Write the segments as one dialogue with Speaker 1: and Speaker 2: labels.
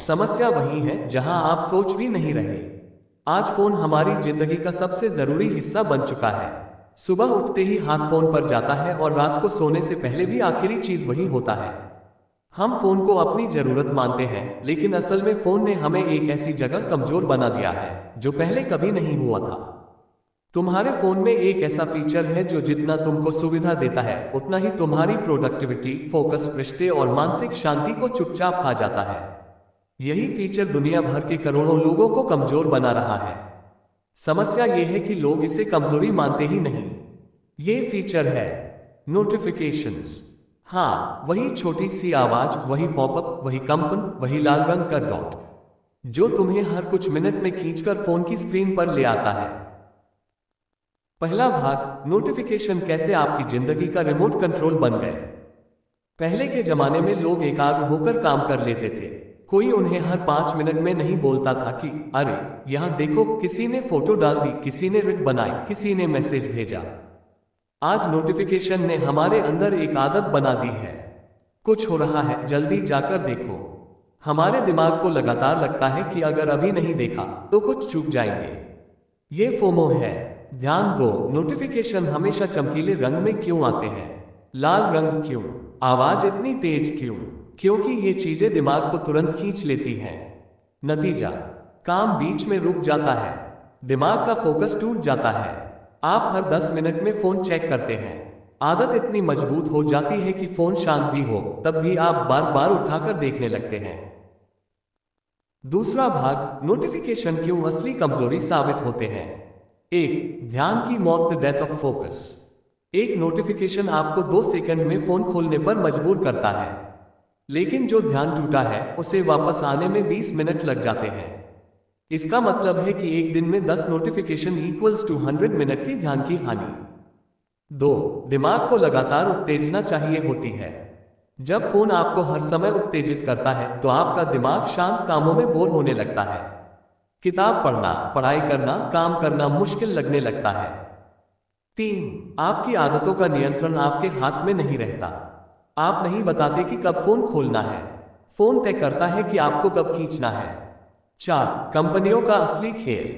Speaker 1: समस्या वही है जहां आप सोच भी नहीं रहे। आज फोन हमारी जिंदगी का सबसे जरूरी हिस्सा बन चुका है। सुबह उठते ही हाथ फोन पर जाता है और रात को सोने से पहले भी आखिरी चीज वही होता है। हम फोन को अपनी जरूरत मानते हैं, लेकिन असल में फोन ने हमें एक ऐसी जगह कमजोर बना दिया है जो पहले कभी नहीं हुआ था। तुम्हारे फोन में एक ऐसा फीचर है जो जितना तुमको सुविधा देता है उतना ही तुम्हारी प्रोडक्टिविटी, फोकस, रिश्ते और मानसिक शांति को चुपचाप खा जाता है। यही फीचर दुनिया भर के करोड़ों लोगों को कमजोर बना रहा है। समस्या यह है कि लोग इसे कमजोरी मानते ही नहीं। ये फीचर है नोटिफिकेशंस। हाँ, वही छोटी सी आवाज, वही पॉपअप, वही कंपन, वही लाल रंग का डॉट जो तुम्हें हर कुछ मिनट में खींचकर फोन की स्क्रीन पर ले आता है। पहला भाग, नोटिफिकेशन कैसे आपकी जिंदगी का रिमोट कंट्रोल बन गए। पहले के जमाने में लोग एकाग्र होकर काम कर लेते थे। कोई उन्हें हर 5 मिनट में नहीं बोलता था कि अरे यहां देखो, किसी ने फोटो डाल दी, किसी ने रील बनाई, किसी ने मैसेज भेजा। आज नोटिफिकेशन ने हमारे अंदर एक आदत बना दी है। कुछ हो रहा है, जल्दी जाकर देखो। हमारे दिमाग को लगातार लगता है कि अगर अभी नहीं देखा तो कुछ चूक जाएंगे। ये फोमो है। ध्यान दो, नोटिफिकेशन हमेशा चमकीले रंग में क्यों आते हैं? लाल रंग क्यों? आवाज इतनी तेज क्यों? क्योंकि ये चीजें दिमाग को तुरंत खींच लेती हैं। नतीजा, काम बीच में रुक जाता है, दिमाग का फोकस टूट जाता है। आप हर 10 मिनट में फोन चेक करते हैं। आदत इतनी मजबूत हो जाती है कि फोन शांत भी हो तब भी आप बार बार उठाकर देखने लगते हैं। दूसरा भाग, नोटिफिकेशन क्यों असली कमजोरी साबित होते हैं। एक, ध्यान की मौत, द डेथ ऑफ फोकस। एक नोटिफिकेशन आपको 2 सेकंड में फोन खोलने पर मजबूर करता है, लेकिन जो ध्यान टूटा है उसे वापस आने में 20 मिनट लग जाते हैं। इसका मतलब है कि एक दिन में 10 नोटिफिकेशन इक्वल्स टू 100 मिनट की ध्यान की हानि। 2, दिमाग को लगातार उत्तेजना चाहिए होती है। जब फोन आपको हर समय उत्तेजित करता है तो आपका दिमाग शांत कामों में बोर होने लगता है। किताब पढ़ना, पढ़ाई करना, काम करना मुश्किल लगने लगता है। 3, आपकी आदतों का नियंत्रण आपके हाथ में नहीं रहता। आप नहीं बताते कि कब फोन खोलना है, फोन तय करता है कि आपको कब खींचना है। 4, कंपनियों का असली खेल।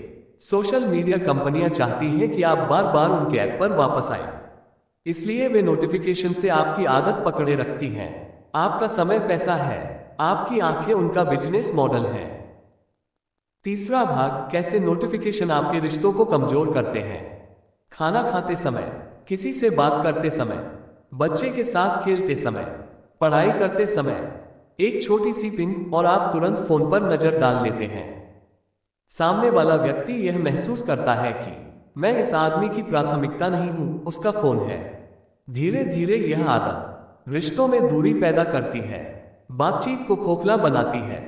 Speaker 1: सोशल मीडिया कंपनियां चाहती हैं कि आप बार बार उनके ऐप पर वापस आए, इसलिए वे नोटिफिकेशन से आपकी आदत पकड़े रखती हैं। आपका समय पैसा है, आपकी आंखें उनका बिजनेस मॉडल है। तीसरा भाग, कैसे नोटिफिकेशन आपके रिश्तों को कमजोर करते हैं। खाना खाते समय, किसी से बात करते समय, बच्चे के साथ खेलते समय, पढ़ाई करते समय, एक छोटी सी पिंग और आप तुरंत फोन पर नजर डाल लेते हैं। सामने वाला व्यक्ति यह महसूस करता है कि मैं इस आदमी की प्राथमिकता नहीं हूं, उसका फोन है। धीरे धीरे यह आदत रिश्तों में दूरी पैदा करती है, बातचीत को खोखला बनाती है,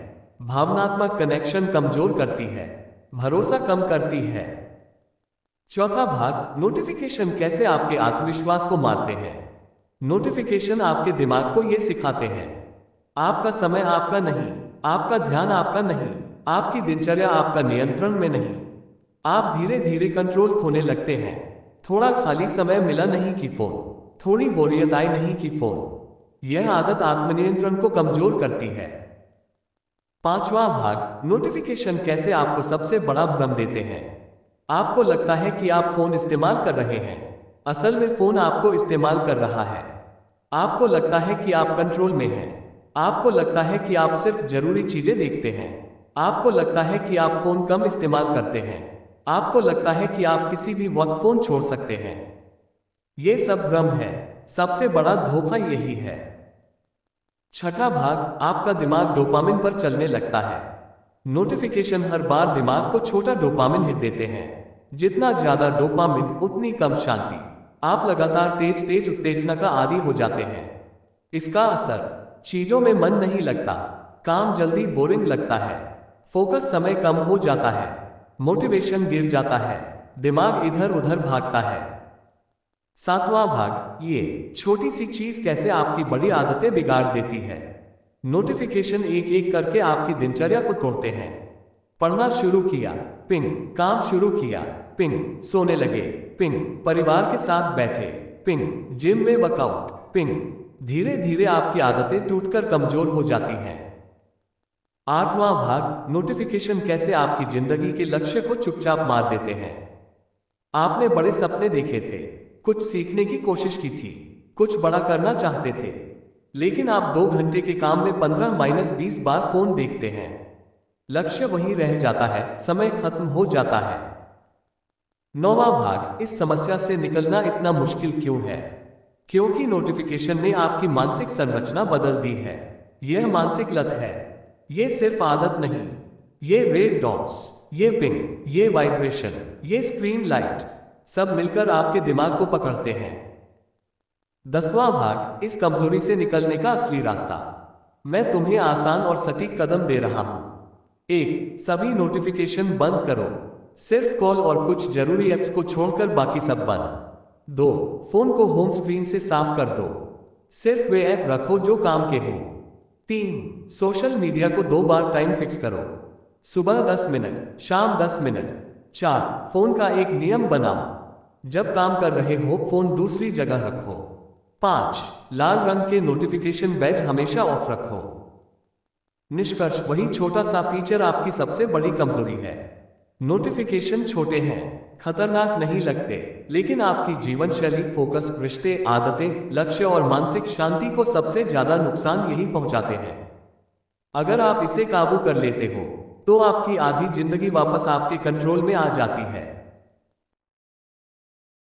Speaker 1: भावनात्मक कनेक्शन कमजोर करती है, भरोसा कम करती है। चौथा भाग, नोटिफिकेशन कैसे आपके आत्मविश्वास को मारते हैं। नोटिफिकेशन आपके दिमाग को यह सिखाते हैं, आपका समय आपका नहीं, आपका ध्यान आपका नहीं, आपकी दिनचर्या आपका नियंत्रण में नहीं। आप धीरे धीरे कंट्रोल खोने लगते हैं। थोड़ा खाली समय मिला नहीं कि फोन, थोड़ी बोरियत आई नहीं कि फोन। यह आदत आत्मनियंत्रण को कमजोर करती है। पांचवा भाग, नोटिफिकेशन कैसे आपको सबसे बड़ा भ्रम देते हैं। आपको लगता है कि आप फोन इस्तेमाल कर रहे हैं, असल में फोन आपको इस्तेमाल कर रहा है। आपको लगता है कि आप कंट्रोल में हैं, आपको लगता है कि आप सिर्फ जरूरी चीजें देखते हैं, आपको लगता है कि आप फोन कम इस्तेमाल करते हैं, आपको लगता है कि आप किसी भी वक्त फोन छोड़ सकते हैं। यह सब भ्रम है, सबसे बड़ा धोखा यही है। छठा भाग, आपका दिमाग डोपामिन पर चलने लगता है। नोटिफिकेशन हर बार दिमाग को छोटा डोपामिन हिट देते हैं। जितना ज्यादा डोपामिन उतनी कम शांति। आप लगातार तेज तेज उत्तेजना का आदी हो जाते हैं। इसका असर, चीजों में मन नहीं लगता, काम जल्दी बोरिंग लगता है, फोकस समय कम हो जाता है, मोटिवेशन गिर जाता है, दिमाग इधर उधर भागता है। सातवां भाग, ये छोटी सी चीज कैसे आपकी बड़ी आदतें बिगाड़ देती है। नोटिफिकेशन एक एक करके आपकी दिनचर्या को तोड़ते हैं। पढ़ना शुरू किया, पिंग, काम शुरू किया, पिंग, सोने लगे, पिंग, परिवार के साथ बैठे, पिंग, जिम में वर्कआउट, पिंग। धीरे धीरे आपकी आदतें टूटकर कमजोर हो जाती हैं। आठवां भाग, नोटिफिकेशन कैसे आपकी जिंदगी के लक्ष्य को चुपचाप मार देते हैं। आपने बड़े सपने देखे थे, कुछ सीखने की कोशिश की थी, कुछ बड़ा करना चाहते थे, लेकिन आप 2 घंटे के काम में 15-20 बार फोन देखते हैं। लक्ष्य वहीं रह जाता है, समय खत्म हो जाता है। नौवां भाग, इस समस्या से निकलना इतना मुश्किल क्यों है? क्योंकि नोटिफिकेशन ने आपकी मानसिक संरचना बदल दी है। यह मानसिक लत है। ये सिर्फ आदत नहीं, ये रेड डॉट्स, ये पिंग, ये वाइब्रेशन, ये स्क्रीन लाइट, सब मिलकर आपके दिमाग को पकड़ते हैं। 10वां भाग, इस कमजोरी से निकलने का असली रास्ता। मैं तुम्हें आसान और सटीक कदम दे रहा हूं। 1. सभी नोटिफिकेशन बंद करो। सिर्फ कॉल और कुछ जरूरी ऐप्स को छोड़कर बाकी सब बंद। 2. फोन को होम स्क्रीन से साफ कर दो। सिर्फ वे ऐप रखो जो काम के हो। 3. सोशल मीडिया को 2 बार टाइम फिक्स करो। सुबह 10 मिनट, शाम 10 मिनट। 4. फोन का एक नियम बनाओ, जब काम कर रहे हो फोन दूसरी जगह रखो। 5. लाल रंग के नोटिफिकेशन बैज हमेशा ऑफ रखो। निष्कर्ष, वही छोटा सा फीचर आपकी सबसे बड़ी कमजोरी है। नोटिफिकेशन छोटे हैं, खतरनाक नहीं लगते, लेकिन आपकी जीवन शैली, फोकस, रिश्ते, आदतें, लक्ष्य और मानसिक शांति को सबसे ज्यादा नुकसान यही पहुंचाते हैं। अगर आप इसे काबू कर लेते हो, तो आपकी आधी जिंदगी वापस आपके कंट्रोल में आ जाती है।